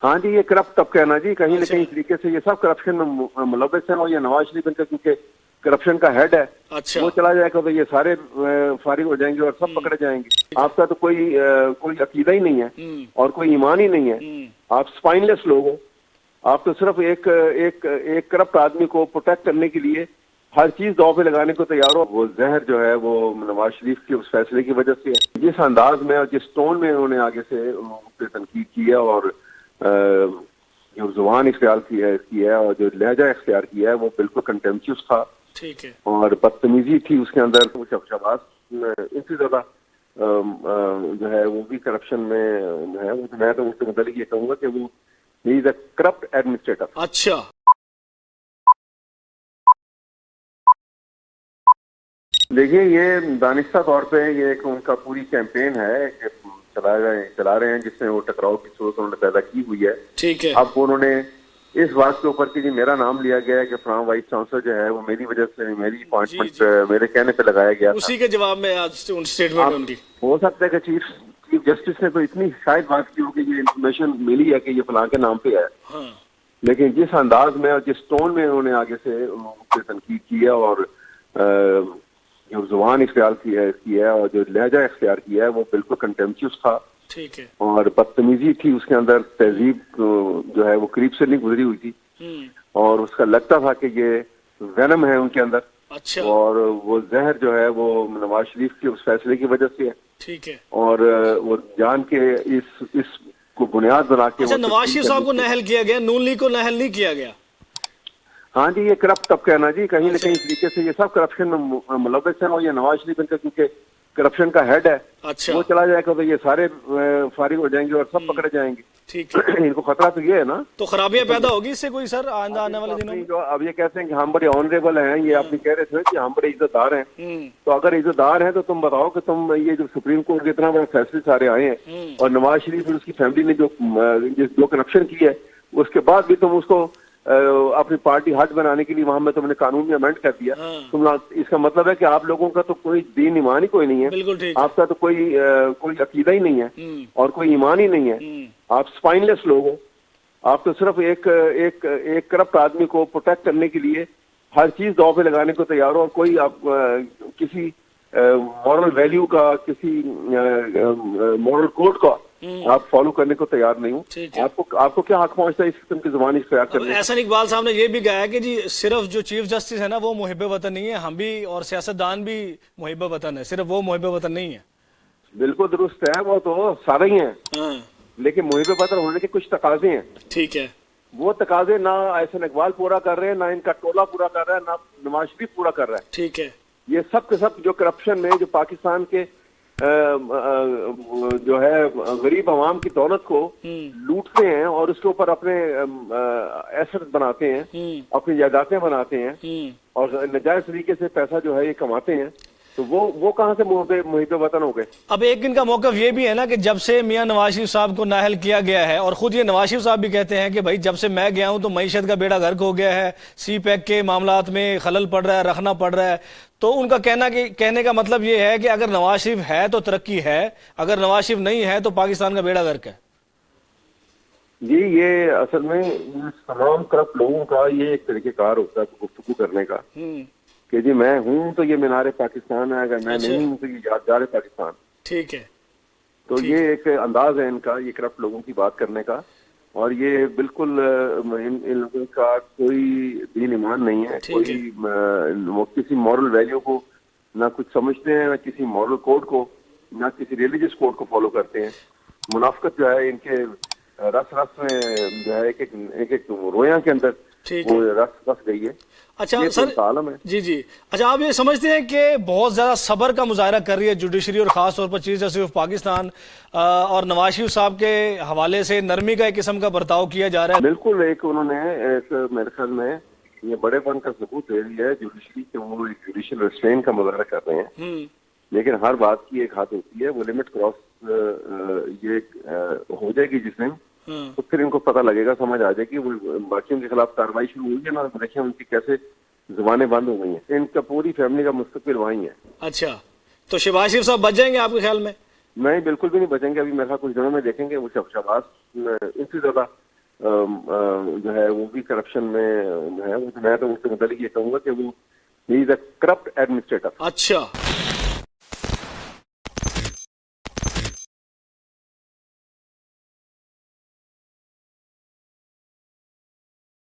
हाँ जी, ये करप्ट तबका है ना जी, कहीं न अच्छा कहीं तरीके से ये सब करप्शन में मुलव्वस हैं। और ये नवाज शरीफ इनका क्योंकि करप्शन का हेड है, अच्छा वो चला जाएगा तो ये सारे फारिग हो जाएंगे और सब पकड़े जाएंगे। आपका तो कोई अकीदा ही नहीं है हम्म और कोई ईमान ही नहीं है। हम्म आप स्पाइनलेस लोग हो। आप तो सिर्फ एक करप्ट आदमी को प्रोटेक्ट करने के लिए हर चीज दांव पे लगाने को तैयार हो। वो जहर जो है वो नवाज शरीफ के उस फैसले की वजह से है। जिस अंदाज में और जिस टोन में उन्होंने आगे से उन पे तनकीद की है और जो जुबान इख्तियार की है और जो लहजा इख्तियार किया है वो बिल्कुल कंटेम्पचुअस था ठीक है और बदतमीजी थी उसके अंदर। वो शबाज इनसे ज्यादा जो है वो भी करप्शन में है। वो मैं तो उसके मतलब ये कहूंगा कि वो he is a corrupt administrator. अच्छा देखिए, ये दानिस्ता तौर पे ये एक उनका पूरी कैंपेन है कि चला रहे हैं जिसमें वो टकराव की सूरत उन्होंने पैदा की हुई है। ठीक है अब उन्होंने इस बात के ऊपर कि जी मेरा नाम लिया गया है कि फलां वाइस चांसलर जो है वो मेरी वजह से मेरी जी अपॉइंटमेंट जी मेरे कहने पे लगाया गया था। उसी के जवाब में आज स्टेटमेंट है आप उनकी। हो सकता है कि चीफ जस्टिस ने तो इतनी शायद बात की हो कि ये इन्फॉर्मेशन मिली है कि ये फलां के नाम पे है, हाँ लेकिन जिस अंदाज में और जिस टोन में उन्होंने आगे से उन पे तनकीद की है और जो जुबान इख्तियार की है और जो लहजा इख्तियार किया है वो बिल्कुल कंटेम्पचुअस था ठीक है और बदतमीजी थी उसके अंदर। तहजीब जो है वो करीब से नहीं गुजरी हुई थी और उसका लगता था कि ये वेनम है उनके अंदर अच्छा और वो जहर जो है वो नवाज शरीफ के उस फैसले की वजह से है ठीक है। और वो जान के इस को बुनियाद बना के अच्छा वो नवाज तब्दील शरीफ करने साहब को की। नाअहल किया गया, नून लीग को नाअहल नहीं किया गया। हाँ जी, ये करप्ट तबका है ना जी, कहीं न अच्छा कहीं तरीके से ये सब करप्शन में मुलव्वस हैं। और ये नवाज शरीफ इनका क्योंकि करप्शन का हेड है, अच्छा वो चला जाएगा तो ये सारे फारिग हो जाएंगे और सब पकड़े जाएंगे। ठीक है। इनको खतरा तो ये है ना। तो खराबियां पैदा होगी इससे कोई सर आइंदा आने वाले दिनों में? जो अब ये कहते हैं कि हम बड़े ऑनरेबल हैं, ये आपने कह रहे थे कि हम बड़े इज्जतदार हैं। हम्म तो अगर इज्जतदार हैं तो तुम बताओ कि तुम ये जो सुप्रीम कोर्ट के इतना बड़े फैसले सारे आए हैं और नवाज शरीफ और उसकी फैमिली ने जो करप्शन की है उसके बाद भी तुम उसको अपनी पार्टी हट बनाने के लिए वहां में तुमने कानून में अमेंड कर दिया। तुम इसका मतलब है कि आप लोगों का तो कोई दीन ईमान ही कोई नहीं है। बिल्कुल ठीक है। आपका तो कोई अकीदा ही नहीं है और कोई ईमान ही नहीं है। आप स्पाइनलेस लोग हो। आप तो सिर्फ एक करप्ट आदमी को प्रोटेक्ट करने के लिए हर चीज दांव पे लगाने को तैयार हो और कोई आप किसी मॉरल वैल्यू का किसी मॉरल कोड का आप फॉलो करने को तैयार नहीं हो। ठीक है। आपको क्या हक पहुंचता है इस किस्म की जुबान इख्तियार अब करने का? एहसान इकबाल साहब ने ये भी कहा है कि जी सिर्फ जो चीफ जस्टिस है ना वो मुहिब वतन नहीं है, हम भी और सियासतदान भी मुहिब वतन है, सिर्फ वो मुहिब वतन नहीं है। बिल्कुल दुरुस्त है, वो तो सारे ही हैं, हाँ लेकिन मुहिब वतन होने के कुछ तकाजे हैं। ठीक है वो तकाजे ना एहसान इकबाल पूरा कर रहे हैं, ना इनका टोला पूरा कर रहा है, ना नवाज शरीफ पूरा कर रहा है। ठीक है। ये सब के सब जो करप्शन में जो पाकिस्तान के जो है गरीब आवाम की दौलत को लूटते हैं और उसके ऊपर अपने एसेट बनाते हैं, अपनी जायदादें बनाते हैं और नाजायज तरीके से पैसा जो है ये कमाते हैं, तो वो कहाँ से मुहिब वतन हो गए? अब एक दिन का मौकफ ये भी है ना कि जब से मियां नवाज शरीफ साहब को नाअहल किया गया है और खुद ये नवाज शरीफ साहब भी कहते हैं कि भाई जब से मैं गया हूं तो मईशत का बेड़ा गर्क हो गया है, सी पैक के मामलात में खलल पड़ रहा है, रखना पड़ रहा है। तो उनका कहने का मतलब ये है कि अगर नवाज शरीफ है तो तरक्की है, अगर नवाज शरीफ नहीं है तो पाकिस्तान का बेड़ा गर्क है। जी, ये असल में तमाम करप्ट लोगों का ये एक तरीकेकार होता है गुफ्तगू करने का कि जी मैं हूं तो ये मीनार पाकिस्तान है, अगर मैं नहीं हूं तो ये यादगार पाकिस्तान। ठीक है। तो ये एक अंदाज है इनका, ये करप्ट लोगों की बात करने का, और ये बिल्कुल इन लोगों का कोई दीन ईमान नहीं है, कोई वो किसी मॉरल वैल्यू को ना कुछ समझते हैं, ना किसी मॉरल कोड को, ना किसी रिलीजियस कोड को फॉलो करते हैं। मुनाफिकत जो है इनके रस रस में जो है एक रोया के अंदर वो रस गई है। अच्छा सर आलम है। जी जी। अच्छा आप ये समझते हैं कि बहुत ज्यादा सब्र का मुजाहरा कर रही है जुडिशरी और खास तौर पर चीफ जस्टिस ऑफ पाकिस्तान और नवाज शरीफ साहब के हवाले से नरमी का एक किस्म का बर्ताव किया जा रहा है? बिल्कुल, एक उन्होंने मेरे ख्याल में ये बड़ेपन का सबूत है जुडिशरी के, वो जुडिशियल रेस्ट्रेन का मुजाहरा कर रहे हैं। लेकिन हर बात की एक हाथ होती है, वो लिमिट क्रॉस ये हो जाएगी जिस दिन तो फिर इनको पता लगेगा, समझ आ जाएगी, वो बाकियों के खिलाफ कार्रवाई शुरू हुई है ना, देखिए उनकी कैसे जुबानें बंद हो गई हैं। इनका पूरी फैमिली का मुस्तकबिल वहीं है। अच्छा, तो शहबाज शरीफ साहब बच जाएंगे आपके ख्याल में? नहीं, बिल्कुल भी नहीं बचेंगे। अभी मेरे ख्याल कुछ दिनों में देखेंगे वो शहबाज इनसे ज्यादा جو ہے وہ بھی کرپشن میں جو ہے. میں تو اس سے متعلق یہ کہوں گا کہ وہ ہی از اے کرپٹ ایڈمنسٹریٹر. اچھا.